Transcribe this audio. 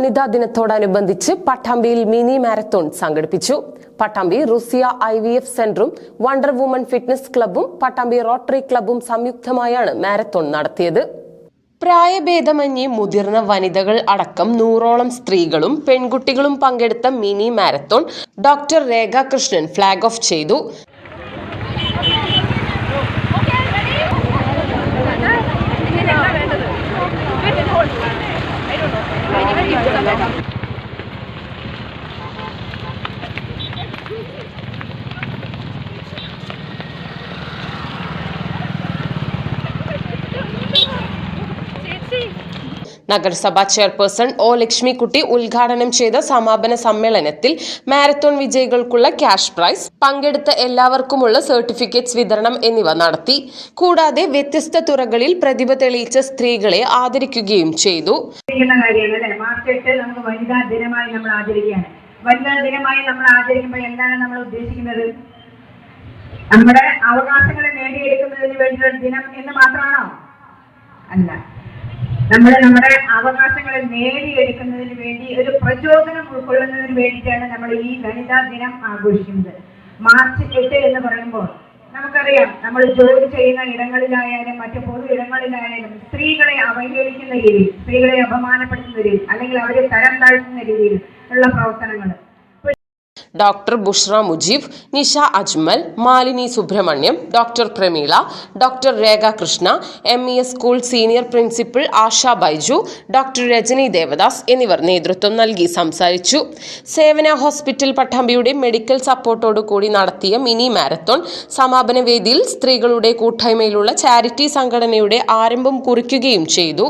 വനിതാ ദിനത്തോടനുബന്ധിച്ച് പട്ടാമ്പിയിൽ mini marathon സംഘടിപ്പിച്ചു. പട്ടാമ്പി റുസിയ IVF സെന്ററും വണ്ടർ വുമൺ ഫിറ്റ്നസ് ക്ലബ്ബും പട്ടാമ്പി റോട്ടറി ക്ലബ്ബും സംയുക്തമായാണ് മാരത്തോൺ നടത്തിയത്. പ്രായഭേദമന്യേ മുതിർന്ന വനിതകൾ അടക്കം 100ഓളം സ്ത്രീകളും പെൺകുട്ടികളും പങ്കെടുത്ത മിനി മാരത്തോൺ ഡോക്ടർ രേഖ കൃഷ്ണൻ ഫ്ലാഗ് ഓഫ് ചെയ്തു. നഗരസഭാ ചെയർപേഴ്സൺ O ലക്ഷ്മിക്കുട്ടി ഉദ്ഘാടനം ചെയ്ത സമാപന സമ്മേളനത്തിൽ മാരത്തോൺ വിജയികൾക്കുള്ള ക്യാഷ് പ്രൈസ്, പങ്കെടുത്ത എല്ലാവർക്കുമുള്ള സർട്ടിഫിക്കറ്റ്സ് വിതരണം എന്നിവ നടത്തി. കൂടാതെ വ്യത്യസ്ത തുറകളിൽ പ്രതിഭ തെളിയിച്ച സ്ത്രീകളെ ആദരിക്കുകയും ചെയ്തു. മാർച്ച് 8 നമുക്ക് വനിതാ ദിനമായി നമ്മൾ ആചരിക്കുകയാണ്. വനിതാ ദിനമായി നമ്മൾ ആചരിക്കുമ്പോൾ എന്താണ് നമ്മൾ ഉദ്ദേശിക്കുന്നത്? നമ്മുടെ അവകാശങ്ങളെ നേടിയെടുക്കുന്നതിന് വേണ്ടിയുള്ള ദിനം എന്ന് മാത്രമാണോ? അല്ല, നമ്മുടെ അവകാശങ്ങളെ നേടിയെടുക്കുന്നതിന് വേണ്ടി ഒരു പ്രചോദനം ഉൾക്കൊള്ളുന്നതിന് വേണ്ടിയിട്ടാണ് നമ്മൾ ഈ വനിതാ ദിനം ആഘോഷിക്കുന്നത്. മാർച്ച് 8 എന്ന് പറയുമ്പോൾ നമുക്കറിയാം, നമ്മൾ ജോലി ചെയ്യുന്ന ഇടങ്ങളിലായാലും മറ്റു പൊതു ഇടങ്ങളിലായാലും സ്ത്രീകളെ അവഹേളിക്കുന്ന രീതിയിൽ, സ്ത്രീകളെ അപമാനപ്പെടുത്തുന്ന രീതിയിൽ, അല്ലെങ്കിൽ അവരെ തരം താഴ്ത്തുന്ന രീതിയിൽ ഉള്ള പ്രവർത്തനങ്ങൾ doctor Bushra Mujeeb, Nisha Ajmal, Malini Subramaniam, doctor Prameela, doctor Rekha Krishna, MES school senior principal Asha Baiju, doctor Rajani Devadas എന്നിവർ നേതൃത്വം നൽകി സംസാരിച്ചു. സേവന ഹോസ്പിറ്റൽ പട്ടാമ്പിയുടെ മെഡിക്കൽ സപ്പോർട്ടോടുകൂടി നടത്തിയ മിനി മാരത്തോൺ സമാപന വേദിയിൽ സ്ത്രീകളുടെ കൂട്ടായ്മയിലുള്ള ചാരിറ്റി സംഘടനയുടെ ആരംഭം കുറിക്കുകയും ചെയ്തു.